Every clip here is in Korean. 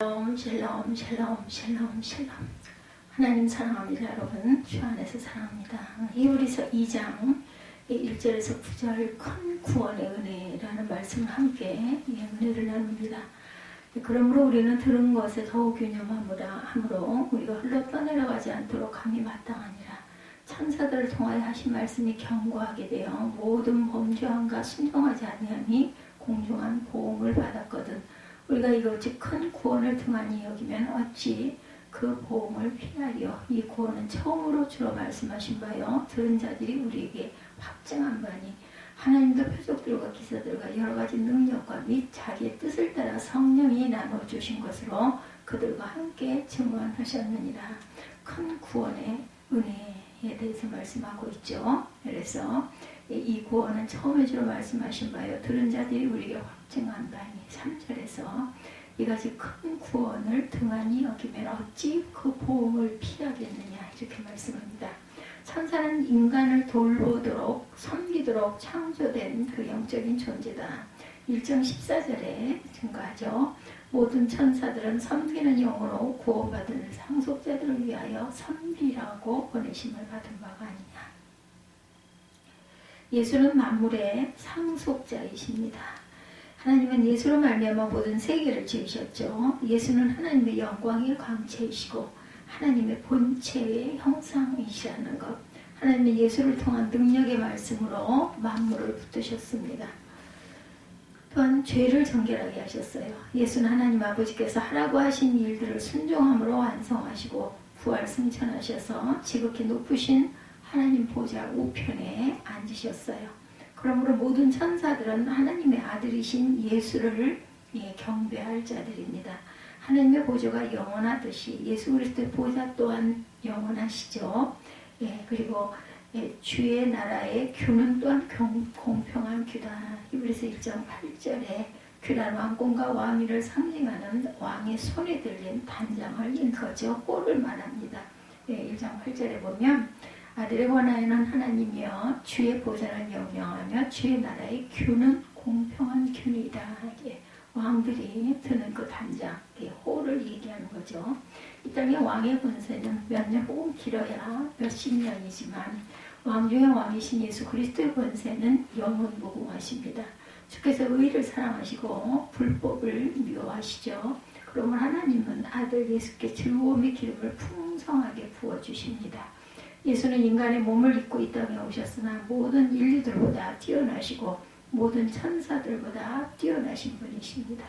샬롬 샬롬 샬롬 샬롬 샬롬. 하나님 사랑합니다. 여러분 주 안에서 사랑합니다. 히브리서 2장 1절에서 9절 큰 구원의 은혜라는 말씀을 함께 은혜를 나눕니다. 그러므로 우리는 들은 것에 더욱 유념하므로 우리가 흘러 떠내려가지 않도록 함이 마땅하니라. 천사들을 통하여 하신 말씀이 견고하게 되어 모든 범죄함과 순종하지 아니하니 공중한 보응을 받았거든. 우리가 이것이 큰 구원을 등한히 여기면 어찌 그 보응을 피하리요. 이 구원은 처음으로 주로 말씀하신 바요 들은 자들이 우리에게 확증한 바니 하나님도 표적들과 기사들과 여러가지 능력과 및 자기의 뜻을 따라 성령이 나눠주신 것으로 그들과 함께 증언하셨느니라. 큰 구원의 은혜에 대해서 말씀하고 있죠. 그래서 이 구원은 처음에 주로 말씀하신 바요 들은 자들이 우리에게 확증한 바니 3절에서 이같이 큰 구원을 등한히 여기면 어찌 그 보응을 피하겠느냐 이렇게 말씀합니다. 천사는 인간을 돌보도록 섬기도록 창조된 그 영적인 존재다. 1장 14절에 증거하죠. 모든 천사들은 섬기는 영으로 구원받은 상속자들을 위하여 섬기라고 보내심을 받은 바가 아니냐. 예수는 만물의 상속자이십니다. 하나님은 예수로 말미암아 모든 세계를 지으셨죠. 예수는 하나님의 영광의 광채이시고 하나님의 본체의 형상이시라는 것. 하나님은 예수를 통한 능력의 말씀으로 만물을 붙드셨습니다. 또한 죄를 정결하게 하셨어요. 예수는 하나님 아버지께서 하라고 하신 일들을 순종함으로 완성하시고 부활 승천하셔서 지극히 높으신 하나님 보좌 우편에 앉으셨어요. 그러므로 모든 천사들은 하나님의 아들이신 예수를 경배할 자들입니다. 하나님의 보좌가 영원하듯이 예수 그리스도의 보좌 또한 영원하시죠. 그리고 주의 나라의 규는 또한 공평한 규다. 히브리서 1장 8절에 규란 왕권과 왕위를 상징하는 왕의 손에 들린 단장을 일컬죠. 꼴을 말합니다. 1장 8절에 보면 아들의 권하에는 하나님이여 주의 보좌를 영영하며 주의 나라의 규는 공평한 규이다. 왕들이 드는 그 단장, 호를 얘기하는 거죠. 이 땅의 왕의 권세는 몇 년 혹은 길어야 몇십 년이지만 왕 중의 왕이신 예수 그리스도의 권세는 영원무궁하십니다. 주께서 의를 사랑하시고 불법을 미워하시죠. 그러면 하나님은 아들 예수께 즐거움의 기름을 풍성하게 부어주십니다. 예수는 인간의 몸을 입고 이 땅에 오셨으나 모든 인류들보다 뛰어나시고 모든 천사들보다 뛰어나신 분이십니다.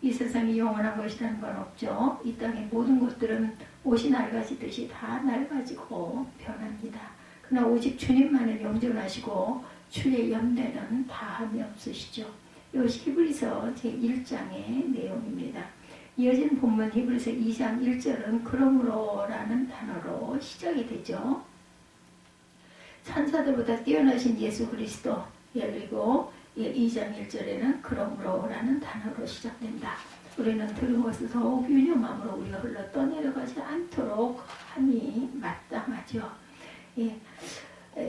이 세상이 영원한 것이라는 건 없죠. 이 땅의 모든 것들은 옷이 낡아지듯이 다 낡아지고 변합니다. 그러나 오직 주님만을 영존하시고 주의 염려는 다함이 없으시죠. 이것이 히브리서 제1장의 내용입니다. 이어진 본문 히브리서 2장 1절은 그러므로라는 단어로 시작이 되죠. 천사들보다 뛰어나신 예수 그리스도, 그리고 2장 1절에는 그러므로라는 단어로 시작된다. 우리는 들은 것을 더욱 유념함으로 우리가 흘러 떠내려가지 않도록 함이 마땅하죠.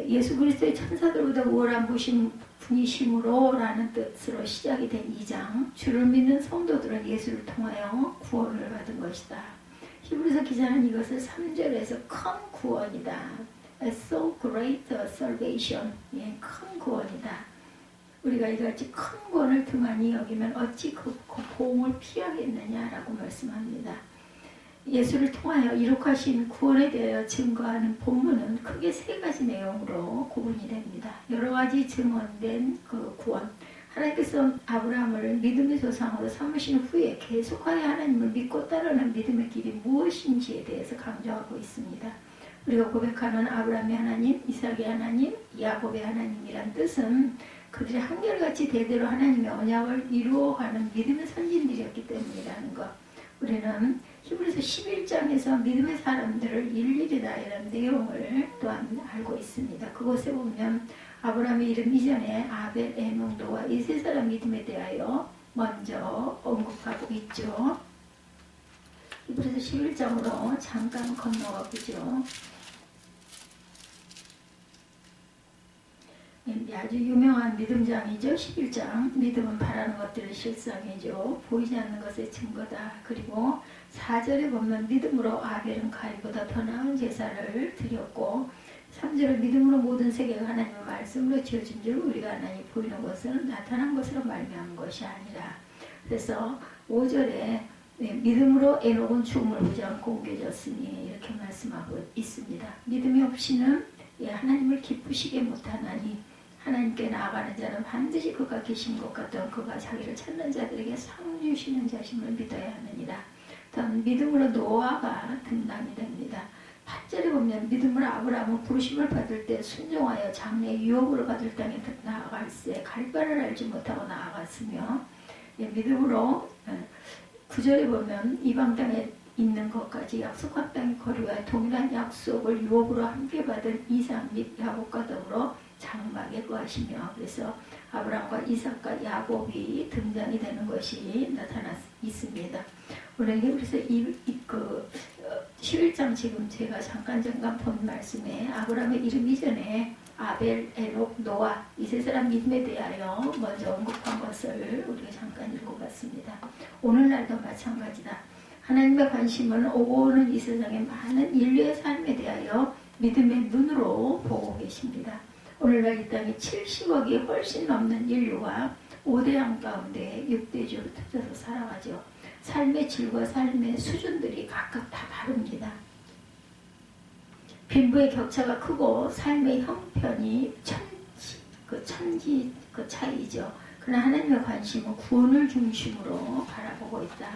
예수 그리스도의 천사들보다 우월한 분이심으로 라는 뜻으로 시작이 된 2장, 주를 믿는 성도들은 예수를 통하여 구원을 받은 것이다. 히브리서 기자는 이것을 3절에서 큰 구원이다. So great salvation. 큰 구원이다. 우리가 이같이 큰 구원을 등한히 여기면 어찌 그 보응을 피하겠느냐라고 말씀합니다. 예수를 통하여 이룩하신 구원에 대하여 증거하는 본문은 크게 세 가지 내용으로 구분이 됩니다. 여러 가지 증언된 그 구원. 하나님께서 아브라함을 믿음의 조상으로 삼으신 후에 계속하여 하나님을 믿고 따르는 믿음의 길이 무엇인지에 대해서 강조하고 있습니다. 우리가 고백하는 아브라함의 하나님, 이삭의 하나님, 야곱의 하나님이란 뜻은 그들이 한결같이 대대로 하나님의 언약을 이루어가는 믿음의 선진들이었기 때문이라는 것. 우리는 히브리서 11장에서 믿음의 사람들을 일일이 다 이런 내용을 또한 알고 있습니다. 그곳에 보면 아브라함의 이름 이전에 아벨, 에녹, 노아 이 세 사람 믿음에 대하여 먼저 언급하고 있죠. 히브리서 11장으로 잠깐 건너가 보죠. 아주 유명한 믿음장이죠. 11장. 믿음은 바라는 것들의 실상이죠. 보이지 않는 것의 증거다. 그리고 4절에 보면 믿음으로 아벨은 가인보다 더 나은 제사를 드렸고 3절에 믿음으로 모든 세계가 하나님의 말씀으로 지어진 줄 우리가 하나님 보이는 것은 나타난 것으로 말미암은 것이 아니라. 그래서 5절에 믿음으로 에녹은 죽음을 보지 않고 옮겨졌으니 이렇게 말씀하고 있습니다. 믿음이 없이는 하나님을 기쁘시게 못하나니 하나님께 나아가는 자는 반드시 그가 계신 것 같던 그가 자기를 찾는 자들에게 상 주시는 자심을 믿어야 하느니라. 다음 믿음으로 노아가 등단이 됩니다. 8절에 보면 믿음으로 아브라함은 부르심을 받을 때 순종하여 장래 유업으로 받을 땅에 나아갈새 갈 바를 알지 못하고 나아갔으며 믿음으로 9절에 보면 이방 땅에 있는 것까지 약속한 땅의 거리와 동일한 약속을 유업으로 함께 받은 이삭 및 야곱과 더불어 장막에 거하시며 그래서 아브라함과 이삭과 야곱이 등장이 되는 것이 나타나 있습니다. 오늘 그래서 11장 지금 제가 잠깐 본 말씀에 아브라함의 이름 이전에 아벨, 에녹, 노아 이 세 사람 믿음에 대하여 먼저 언급한 것을 우리가 잠깐 읽어봤습니다. 오늘날도 마찬가지다. 하나님의 관심은 오고 오는 이 세상의 많은 인류의 삶에 대하여 믿음의 눈으로 보고 계십니다. 오늘날 이 땅에 70억이 훨씬 넘는 인류가 5대양 가운데 6대주로 터져서 살아가죠. 삶의 질과 삶의 수준들이 각각 다 다릅니다. 빈부의 격차가 크고 삶의 형편이 천지 차이죠. 그러나 하나님의 관심은 구원을 중심으로 바라보고 있다.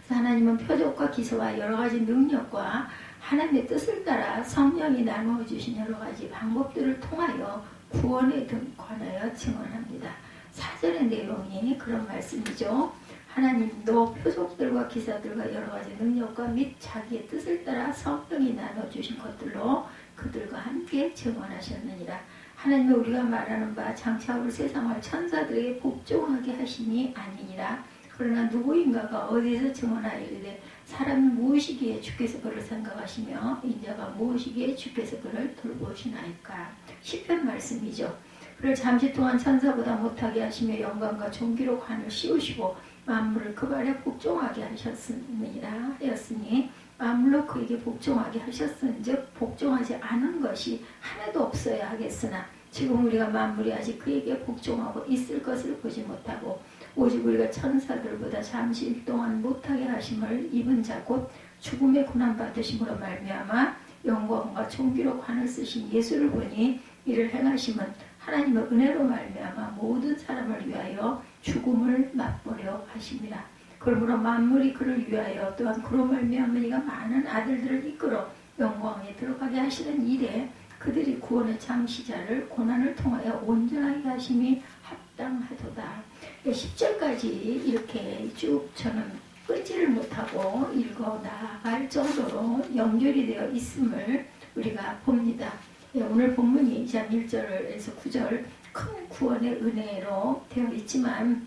하나님은 표적과 기사와 여러 가지 능력과 하나님의 뜻을 따라 성령이 나누어 주신 여러 가지 방법들을 통하여 구원에 관하여 증언합니다. 4절의 내용이 그런 말씀이죠. 하나님도 표적들과 기사들과 여러 가지 능력과 및 자기의 뜻을 따라 성령이 나눠주신 것들로 그들과 함께 증언하셨느니라. 하나님이 우리가 말하는 바 장차올 세상을 천사들에게 복종하게 하시니 아니니라. 그러나 누구인가가 어디서 증언하이르되 사람이 무엇이기에 주께서 그를 생각하시며 인자가 무엇이기에 주께서 그를 돌보시나이까. 시편 말씀이죠. 그를 잠시 동안 천사보다 못하게 하시며 영광과 존귀로 관을 씌우시고 만물을 그 발에 복종하게 하셨느니라 하였으니 만물로 그에게 복종하게 하셨은즉 복종하지 않은 것이 하나도 없어야 하겠으나 지금 우리가 만물이 아직 그에게 복종하고 있을 것을 보지 못하고 오직 우리가 천사들보다 잠시 동안 못하게 하심을 입은 자 곧 죽음의 고난 받으심으로 말미암아 영광과 존귀로 관을 쓰신 예수를 보니 이를 행하심은 하나님의 은혜로 말미암아 모든 사람을 위하여 죽음을 맛보려 하심이라. 그러므로 만물이 그를 위하여 또한 그로 말미암아 이가 많은 아들들을 이끌어 영광에 들어가게 하시는 일에 그들이 구원의 창시자를 고난을 통하여 온전하게 하심이 합당하도다. 10절까지 이렇게 쭉 저는 끊지를 못하고 읽어 나갈 정도로 연결이 되어 있음을 우리가 봅니다. 오늘 본문이 1절에서 9절 큰 구원의 은혜로 되어 있지만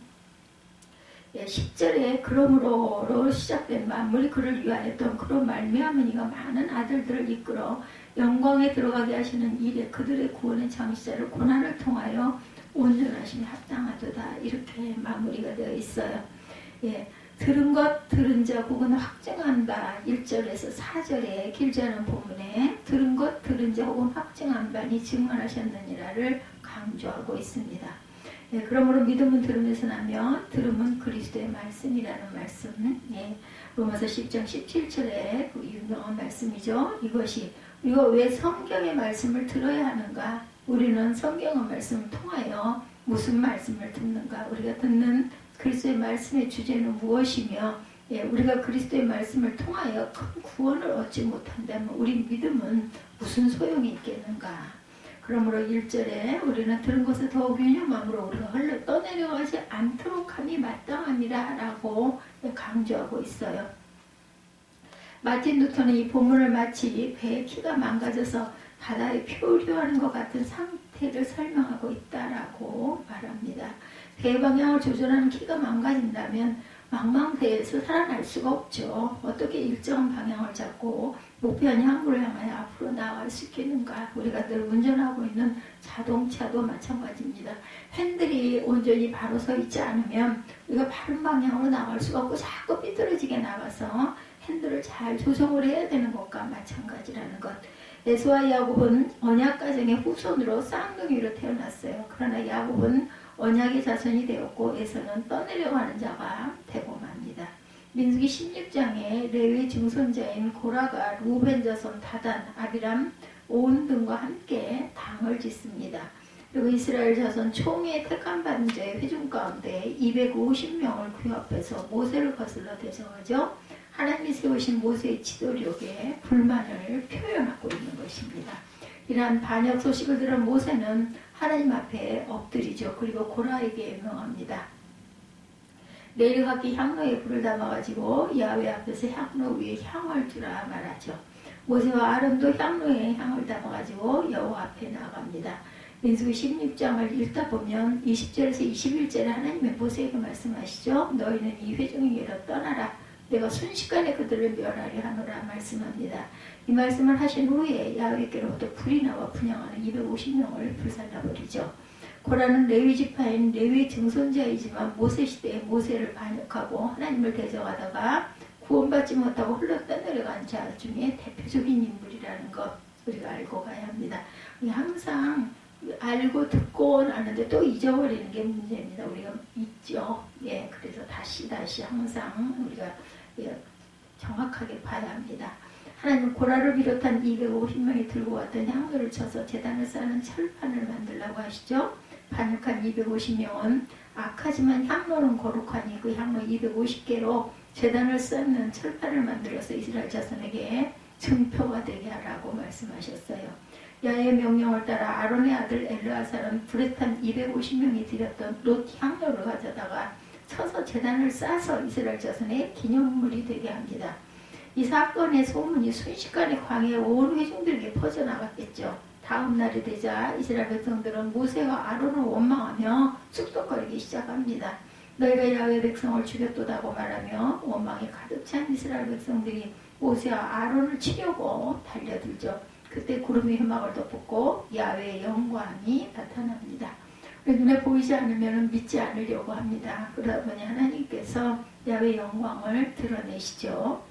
10절에 그러므로로 시작된 만물이 그를 위하였던 그로 말미암은 이가 많은 아들들을 이끌어 영광에 들어가게 하시는 일에 그들의 구원의 창시자를 고난을 통하여 온전하심이 합당하도다. 이렇게 마무리가 되어 있어요. 들은 것 들은 자 혹은 확증한 바 1절에서 4절에 길지 않은 본문에 들은 것 들은 자 혹은 확증한 바니 증언하셨느니라를 강조하고 있습니다. 그러므로 믿음은 들음에서 나며 들음은 그리스도의 말씀이라는 말씀. 로마서 10장 17절에 그 유명한 말씀이죠. 이것이 우리가 왜 성경의 말씀을 들어야 하는가? 우리는 성경의 말씀을 통하여 무슨 말씀을 듣는가? 우리가 듣는 그리스도의 말씀의 주제는 무엇이며 우리가 그리스도의 말씀을 통하여 큰 구원을 얻지 못한다면 우리 믿음은 무슨 소용이 있겠는가? 그러므로 1절에 우리는 들은 것을 더욱 유념함으로 우리가 흘러 떠내려가지 않도록 함이 마땅함이라 라고 강조하고 있어요. 마틴 루터는 이 본문을 마치 배의 키가 망가져서 바다에漂流하는 것 같은 상태를 설명하고 있다라고 말합니다. 배의 방향을 조절하는 키가 망가진다면 망망대해에서 살아날 수가 없죠. 어떻게 일정한 방향을 잡고 목표한 향후를 향하여 앞으로 나아갈 수 있겠는가. 우리가 늘 운전하고 있는 자동차도 마찬가지입니다. 핸들이 온전히 바로 서 있지 않으면 우리가 바른 방향으로 나갈 수가 없고 자꾸 삐뚤어지게 나가서 핸들을 잘 조정을 해야 되는 것과 마찬가지라는 것. 에서와 야곱은 언약 가정의 후손으로 쌍둥이로 태어났어요. 그러나 야곱은 언약의 자손이 되었고 에서는 떠내려가는 자가 되고 맙니다. 민수기 16장에 레위 증손자인 고라가 루벤 자손 다단, 아비람, 온 등과 함께 당을 짓습니다. 그리고 이스라엘 자손 총회 택함 받은 자의 회중 가운데 250명을 그 앞에서 모세를 거슬러 대정하죠. 하나님이 세우신 모세의 지도력에 불만을 표현하고 있는 것입니다. 이러한 반역 소식을 들은 모세는 하나님 앞에 엎드리죠. 그리고 고라에게 명합니다. 내려가기 향로에 불을 담아가지고 야훼 앞에서 향로 위에 향을 두라 말하죠. 모세와 아론도 향로에 향을 담아가지고 여호와 앞에 나아갑니다. 민수기 16장을 읽다 보면 20절에서 21절에 하나님의 모세에게 말씀하시죠. 너희는 이 회중에게로 떠나라. 내가 순식간에 그들을 멸하려 하노라 말씀합니다. 이 말씀을 하신 후에 야훼께로부터 불이 나와 분향하는 250명을 불살라버리죠. 고라는 레위 지파인 레위 증손자이지만 모세 시대에 모세를 반역하고 하나님을 대적하다가 구원받지 못하고 흘러 떠내려간 자 중에 대표적인 인물이라는 것 우리가 알고 가야 합니다. 항상 알고 듣고 나는데 또 잊어버리는 게 문제입니다. 우리가 잊죠. 예, 그래서 다시 항상 우리가 정확하게 봐야 합니다. 하나님은 고라를 비롯한 250명이 들고 왔던 향로를 쳐서 제단을 쌓는 철판을 만들라고 하시죠. 반역한 250명은 악하지만 향로는 거룩하니 그 향로 250개로 제단을 쌓는 철판을 만들어서 이스라엘 자손에게 증표가 되게 하라고 말씀하셨어요. 야의 명령을 따라 아론의 아들 엘르아살은 불에 탄 250명이 드렸던 롯 향로를 가져다가 쳐서 제단을 싸서 이스라엘 자손의 기념물이 되게 합니다. 이 사건의 소문이 순식간에 광야 온 회중들에게 퍼져나갔겠죠. 다음 날이 되자 이스라엘 백성들은 모세와 아론을 원망하며 쑥덕거리기 시작합니다. 너희가 야훼 백성을 죽였도다고 말하며 원망이 가득 찬 이스라엘 백성들이 모세와 아론을 치려고 달려들죠. 그때 구름이 회막을 덮고 야훼의 영광이 나타납니다. 눈에 보이지 않으면 믿지 않으려고 합니다. 그러다 보니 하나님께서 야훼의 영광을 드러내시죠.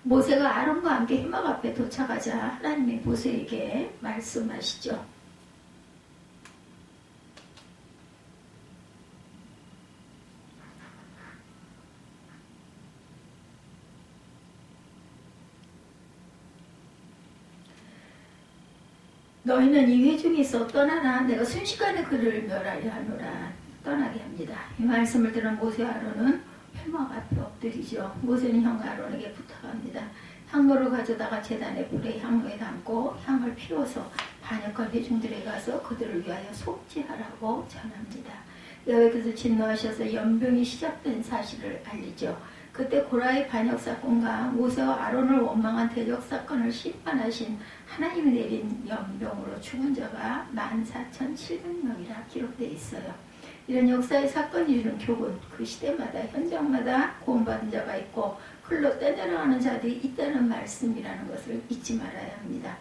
모세가 아론과 함께 회막 앞에 도착하자 하나님이 모세에게 말씀하시죠. 너희는 이 회중에서 떠나라. 내가 순식간에 그를 멸하려 하노라. 떠나게 합니다. 이 말씀을 들은 모세와 아론은 회막 앞에 엎드리죠. 모세는 형 아론에게 부탁합니다. 향로를 가져다가 제단의 불에 향로에 담고 향을 피워서 반역한 회중들에 가서 그들을 위하여 속죄하라고 전합니다. 여호와께서 진노하셔서 연병이 시작된 사실을 알리죠. 그때 고라의 반역 사건과 모세와 아론을 원망한 대적 사건을 심판하신 하나님이 내린 연병으로 죽은 자가 14,700명이라 기록되어 있어요. 이런 역사의 사건이 주는 교훈, 그 시대마다 현장마다 구원받은 자가 있고 흘러 떠내려가는 자들이 있다는 말씀이라는 것을 잊지 말아야 합니다.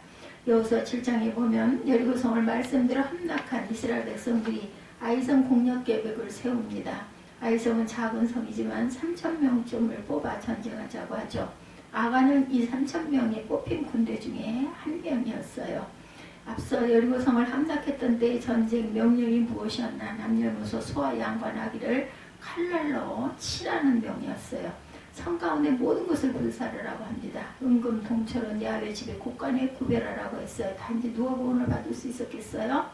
여호수아 7장에 보면 여리고성을 말씀대로 함락한 이스라엘 백성들이 아이성 공격 계획을 세웁니다. 아이성은 작은 성이지만 3,000명쯤을 뽑아 전쟁하자고 하죠. 아가는 이 3,000명이 뽑힌 군대 중에 한 명이었어요. 앞서 여리고성을 함락했던 때의 전쟁 명령이 무엇이었나? 남녀노소 소와 양과 나귀를 칼날로 치라는 명이었어요. 성 가운데 모든 것을 불사르라고 합니다. 은금, 동철은 야훼 집에 곳간에 구별하라고 했어요. 단지 누가 구원을 받을 수 있었겠어요?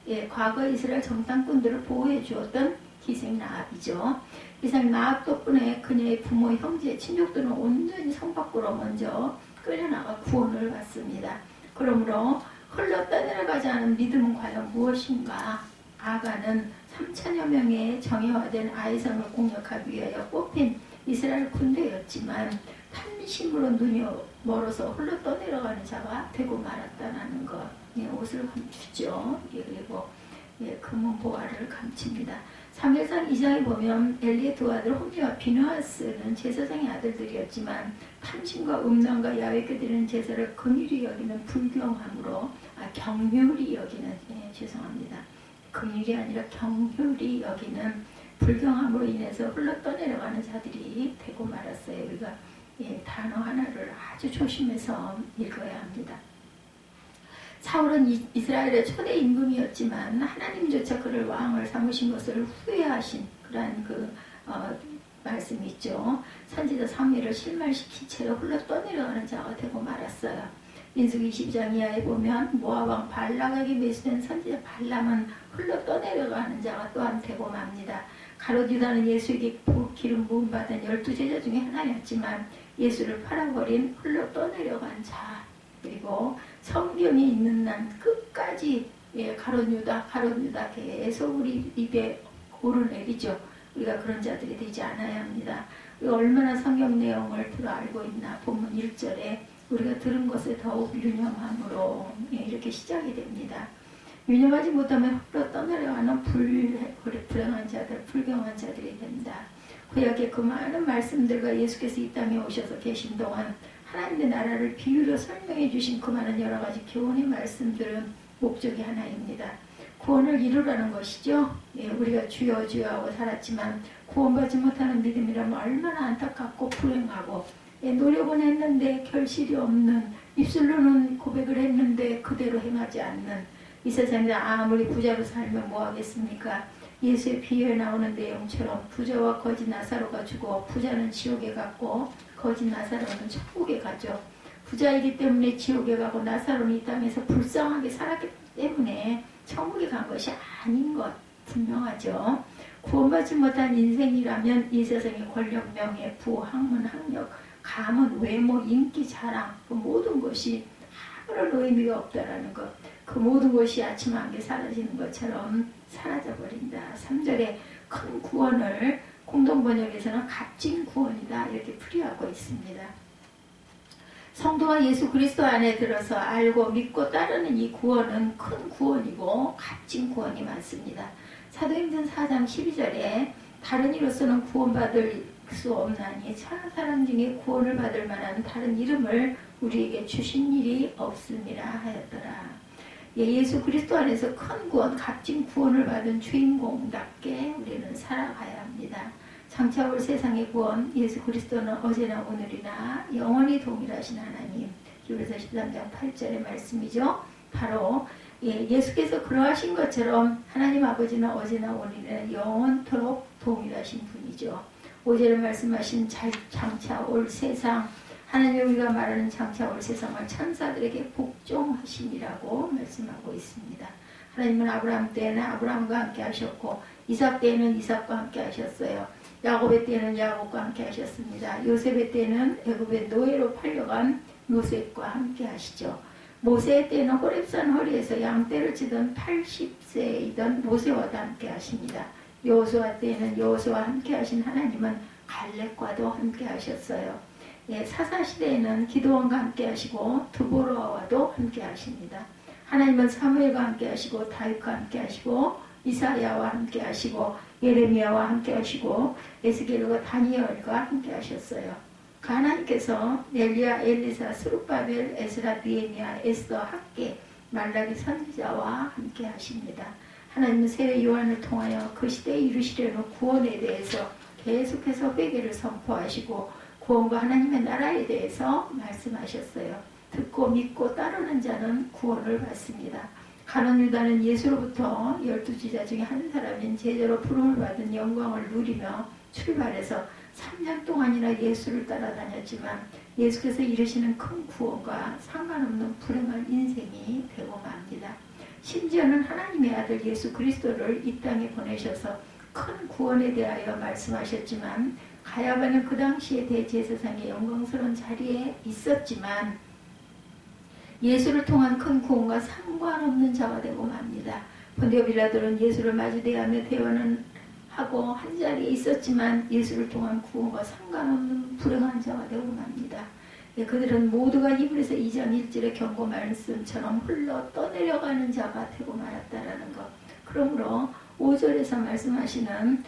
예, 과거 이스라엘 정탐꾼들을 보호해 주었던 기생 라합이죠. 기생 라합 덕분에 그녀의 부모, 형제, 친족들은 온전히 성 밖으로 먼저 끌려나가 구원을 받습니다. 그러므로 흘러 떠내려가지 않은 믿음은 과연 무엇인가? 아가는 3,000여 명의 정예화된 아이성을 공격하기 위하여 뽑힌 이스라엘 군대였지만 탐심으로 눈이 멀어서 흘러 떠내려가는 자가 되고 말았다는 것. 예, 옷을 감추죠. 예, 그리고 예, 금은 보화를 감춥니다. 사무엘상 2장에 보면 엘리의 두 아들 홈리와 비느하스는 제사장의 아들들이었지만 탐심과 음란과 야외교들은 제사를 긍휼히 여기는 불경함으로 경휼히 여기는 죄송합니다. 긍휼이 아니라 경휼히 여기는 불경함으로 인해서 흘러 떠내려가는 자들이 되고 말았어요. 우리가 단어 하나를 아주 조심해서 읽어야 합니다. 사울은 이스라엘의 초대 임금이었지만 하나님조차 그를 왕을 삼으신 것을 후회하신 그러한 말씀이 있죠. 선지자 사무엘을 실말시킨 채로 흘러 떠내려가는 자가 되고 말았어요. 민수기 20장 이하에 보면 모압 왕 발람에게 매수된 선지자 발람은 흘러 떠내려가는 자가 또한 되고 맙니다. 가롯 유다는 예수에게 기름 부음 받은 12제자 중에 하나였지만 예수를 팔아버린 흘러 떠내려간 자, 그리고 성경이 있는 난 끝까지 가롯 유다 계속 우리 입에 오르내리죠. 우리가 그런 자들이 되지 않아야 합니다. 우리가 얼마나 성경 내용을 들어 알고 있나. 본문 1절에 우리가 들은 것에 더욱 유념함으로 이렇게 시작이 됩니다. 유념하지 못하면 흘러 떠내려가는 불행한 자들, 불경한 자들이 된다. 구약의 그 많은 말씀들과 예수께서 이 땅에 오셔서 계신 동안 하나님의 나라를 비유로 설명해 주신 그 많은 여러 가지 교훈의 말씀들은 목적이 하나입니다. 구원을 이루라는 것이죠. 우리가 주여 주여 하고 살았지만 구원받지 못하는 믿음이라면 얼마나 안타깝고 불행하고 노력은 했는데 결실이 없는, 입술로는 고백을 했는데 그대로 행하지 않는 이 세상에 아무리 부자로 살면 뭐하겠습니까? 예수의 비유에 나오는 내용처럼 부자와 거지 나사로가 죽어 부자는 지옥에 갔고 거지 나사로는 천국에 가죠. 부자이기 때문에 지옥에 가고 나사로는 이 땅에서 불쌍하게 살았기 때문에 천국에 간 것이 아닌 것 분명하죠. 구원받지 못한 인생이라면 이 세상의 권력, 명예, 부, 학문, 학력, 가문, 외모, 인기, 자랑 그 모든 것이 아무런 의미가 없다라는 것. 그 모든 것이 아침 한개 사라지는 것처럼 사라져버린다. 3절에 큰 구원을 공동번역에서는 값진 구원이다 이렇게 풀이하고 있습니다. 성도가 예수 그리스도 안에 들어서 알고 믿고 따르는 이 구원은 큰 구원이고 값진 구원이 많습니다. 사도행전 4장 12절에 다른 이로서는 구원받을 수 없나니 천하 사람 중에 구원을 받을 만한 다른 이름을 우리에게 주신 일이 없음이라 하였더라. 예수 그리스도 안에서 큰 구원, 값진 구원을 받은 주인공답게 우리는 살아가야 합니다. 장차 올 세상의 구원, 예수 그리스도는 어제나 오늘이나 영원히 동일하신 하나님. 히브리서 13장 8절의 말씀이죠. 바로 예수께서 그러하신 것처럼 하나님 아버지는 어제나 오늘이나 영원토록 동일하신 분이죠. 5절에 말씀하신 장차 올 세상, 하나님 우리가 말하는 장차 올 세상을 천사들에게 복종하심이라고 말씀하고 있습니다. 하나님은 아브라함 때에는 아브라함과 함께 하셨고 이삭 때에는 이삭과 함께 하셨어요. 야곱의 때에는 야곱과 함께 하셨습니다. 요셉의 때에는 애굽의 노예로 팔려간 요셉과 함께 하시죠. 모세의 때에는 호렙산 허리에서 양떼를 치던 80세이던 모세와도 함께 하십니다. 여호수아 때에는 여호수아와 함께 하신 하나님은 갈렙과도 함께 하셨어요. 사사시대에는 기드온과 함께 하시고 드보라와도 함께 하십니다. 하나님은 사무엘과 함께 하시고 다윗과 함께 하시고 이사야와 함께 하시고 예레미야와 함께 하시고 에스겔과 다니엘과 함께 하셨어요. 그 하나님께서 엘리야, 엘리사, 스룹바벨, 에스라, 느헤미야, 에스더, 학개, 말라기 선지자와 함께 하십니다. 하나님은 세례 요한을 통하여 그 시대에 이루시려는 구원에 대해서 계속해서 회개를 선포하시고 구원과 하나님의 나라에 대해서 말씀하셨어요. 듣고 믿고 따르는 자는 구원을 받습니다. 가룟 유다는 예수로부터 12제자 중에 한 사람인 제자로 부름을 받은 영광을 누리며 출발해서 3년 동안이나 예수를 따라다녔지만 예수께서 이루시는 큰 구원과 상관없는 불행한 인생이 되고 맙니다. 심지어는 하나님의 아들 예수 그리스도를 이 땅에 보내셔서 큰 구원에 대하여 말씀하셨지만 가야바는 그 당시에 대제사장의 영광스러운 자리에 있었지만 예수를 통한 큰 구원과 상관없는 자가 되고 맙니다. 본디오 빌라도는 예수를 마주대하며 대화는 하고 한자리에 있었지만 예수를 통한 구원과 상관없는 불행한 자가 되고 맙니다. 그들은 모두가 히브리서 2장 1절의 경고 말씀처럼 흘러 떠내려가는 자가 되고 말았다라는 것. 그러므로 5절에서 말씀하시는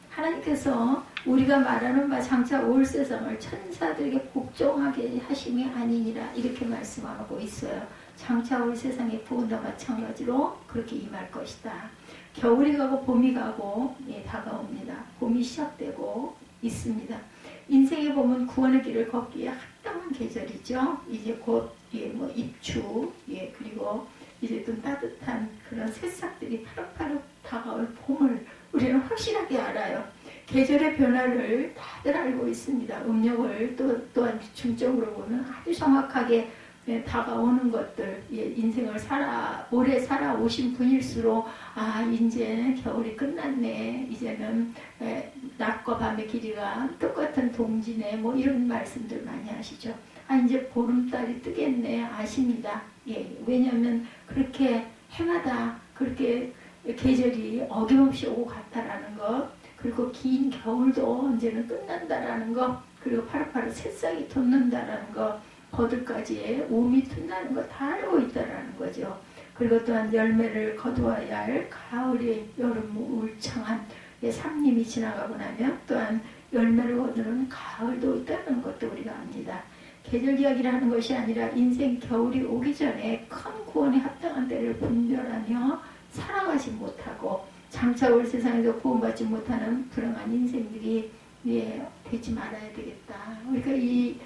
하나님께서 우리가 말하는 바 장차 올 세상을 천사들에게 복종하게 하심이 아니니라 이렇게 말씀하고 있어요. 장차 올 세상의 부흥도 마찬가지로 그렇게 임할 것이다. 겨울이 가고 봄이 가고 다가옵니다. 봄이 시작되고 있습니다. 인생에 보면 구원의 길을 걷기에 합당한 계절이죠. 이제 곧 입추 그리고 이제 또 따뜻한 그런 새싹들이 파릇파릇 다가올 봄을 우리는 확실하게 알아요. 계절의 변화를 다들 알고 있습니다. 음력을 또한 중적으로 보면 아주 정확하게 다가오는 것들, 인생을 오래 살아오신 분일수록 이제 겨울이 끝났네, 이제는 낮과 밤의 길이가 똑같은 동지네, 이런 말씀들 많이 하시죠. 이제 보름달이 뜨겠네 아십니다. 왜냐하면 그렇게 해마다 그렇게 계절이 어김없이 오고 갔다라는 것, 그리고 긴 겨울도 언제는 끝난다라는 것, 그리고 파릇파릇 새싹이 돋는다라는 것, 거들까지의 옴이 튼다는 거 다 알고 있다라는 거죠. 그리고 또한 열매를 거두어야 할 가을의 여름 울창한 삼림이 지나가고 나면 또한 열매를 거두는 가을도 있다는 것도 우리가 압니다. 계절 이야기를 하는 것이 아니라 인생 겨울이 오기 전에 큰 구원에 합당한 때를 분별하며 살아가지 못하고 장차 올 세상에서 구원받지 못하는 불행한 인생들이 되지 말아야 되겠다. 그러니까 이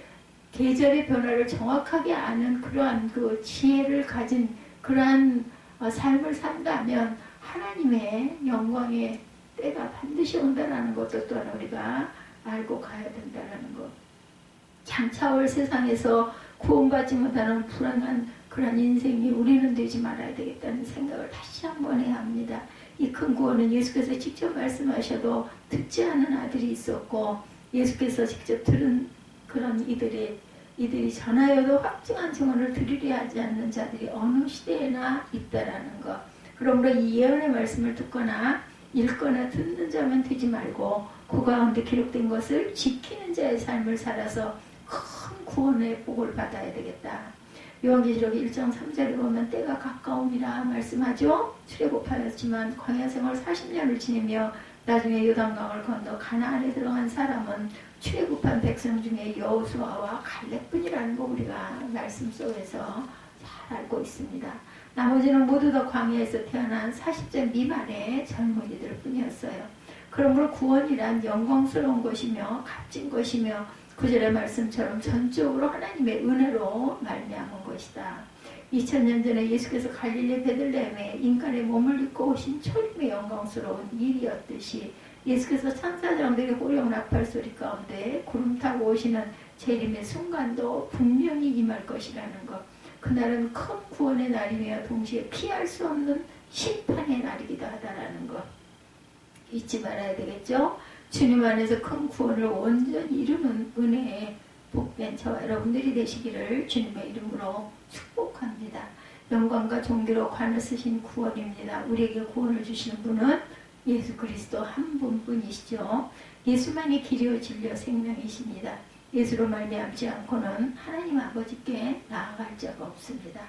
계절의 변화를 정확하게 아는 그러한 그 지혜를 가진 그러한 삶을 산다면 하나님의 영광의 때가 반드시 온다는 것도 또한 우리가 알고 가야 된다는 것. 장차 올 세상에서 구원받지 못하는 불안한 그런 인생이 우리는 되지 말아야 되겠다는 생각을 다시 한번 해야 합니다. 이 큰 구원은 예수께서 직접 말씀하셔도 듣지 않은 아들이 있었고 예수께서 직접 들은 그런 이들이 전하여도 확증한 증언을 드리려 하지 않는 자들이 어느 시대에나 있다라는 것. 그러므로 이 예언의 말씀을 듣거나 읽거나 듣는 자면 되지 말고 그 가운데 기록된 것을 지키는 자의 삶을 살아서 큰 구원의 복을 받아야 되겠다. 요한계시록 1장 3절에 보면 때가 가까움이라 말씀하죠. 출애굽하였지만 광야 생활 40년을 지내며 나중에 요단강을 건너 가나안에 들어간 사람은 출애굽한 백성 중에 여호수아와 갈렙뿐이라는 거 우리가 말씀 속에서 잘 알고 있습니다. 나머지는 모두 다 광야에서 태어난 40세 미만의 젊은이들 뿐이었어요. 그러므로 구원이란 영광스러운 것이며 값진 것이며 구절의 말씀처럼 전적으로 하나님의 은혜로 말미암은 것이다. 2000년 전에 예수께서 갈릴리 베들레헴에 인간의 몸을 입고 오신 초림의 영광스러운 일이었듯이 예수께서 천사장들의 호령 나팔 소리 가운데 구름 타고 오시는 재림의 순간도 분명히 임할 것이라는 것. 그날은 큰 구원의 날이며 동시에 피할 수 없는 심판의 날이기도 하다라는 것. 잊지 말아야 되겠죠? 주님 안에서 큰 구원을 온전히 이루는 은혜의 복된 저와 여러분들이 되시기를 주님의 이름으로 축복합니다. 영광과 존귀로 관을 쓰신 구원입니다. 우리에게 구원을 주시는 분은 예수 그리스도 한 분뿐이시죠. 예수만이 길이요 진리요 생명이십니다. 예수로 말미암지 않고는 하나님 아버지께 나아갈 자가 없습니다.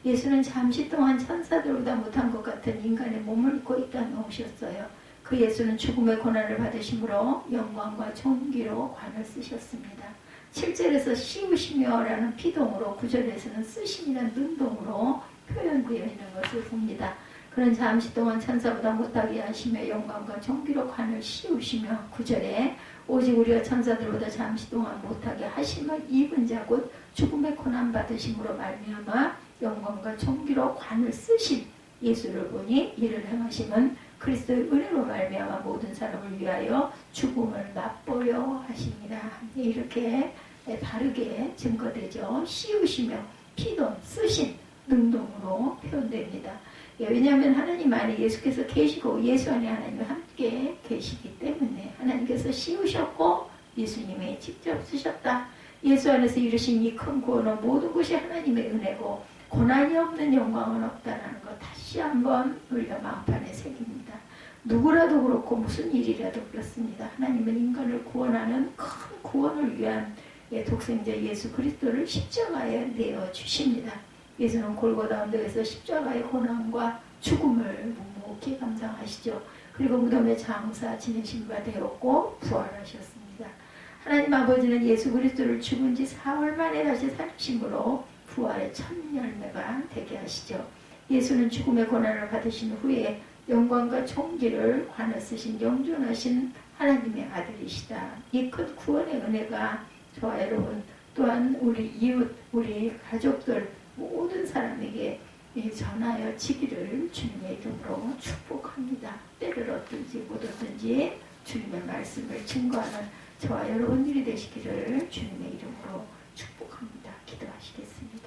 예수는 잠시 동안 천사들보다 못한 것 같은 인간의 몸을 입고 이 땅에 오셨어요. 그 예수는 죽음의 고난을 받으심으로 영광과 존귀로 관을 쓰셨습니다. 7절에서 씌우시며 라는 피동으로 9절에서는 쓰심이라는 능동으로 표현되어 있는 것을 봅니다. 그는 잠시 동안 천사보다 못하게 하시며 영광과 존귀로 관을 씌우시며 9절에 오직 우리가 천사들보다 잠시 동안 못하게 하심을 입은 자 곧 죽음의 고난 받으심으로 말미암아 영광과 존귀로 관을 쓰신 예수를 보니 이를 행하심은 그리스도의 은혜로 말미암아 모든 사람을 위하여 죽음을 맛보려 하십니다. 이렇게 다르게 증거되죠. 씌우시며 피돈 쓰신 능동으로 표현됩니다. 왜냐하면 하나님 안에 예수께서 계시고 예수 안에 하나님과 함께 계시기 때문에 하나님께서 씌우셨고 예수님이 직접 쓰셨다. 예수 안에서 이루신 이 큰 구원은 모든 것이 하나님의 은혜고 고난이 없는 영광은 없다는 것 다시 한번 우리가 마음판에 새깁니다. 누구라도 그렇고 무슨 일이라도 그렇습니다. 하나님은 인간을 구원하는 큰 구원을 위한 독생자 예수 그리스도를 십자가에 내어 주십니다. 예수는 골고다 언덕에서 십자가의 고난과 죽음을 묵묵히 감당하시죠. 그리고 무덤에 장사 지내신 바 되었고 부활하셨습니다. 하나님 아버지는 예수 그리스도를 죽은 지 4월 만에 다시 살리심으로 부활의 첫 열매가 되게 하시죠. 예수는 죽음의 고난을 받으신 후에 영광과 총기를 관을 쓰신 영존하신 하나님의 아들이시다. 이 큰 구원의 은혜가 저와 여러분 또한 우리 이웃, 우리 가족들 모든 사람에게 전하여 지기를 주님의 이름으로 축복합니다. 때를 얻든지 못 얻든지 주님의 말씀을 증거하는 저와 여러분들이 되시기를 주님의 이름으로 축복합니다. 기도하시겠습니다.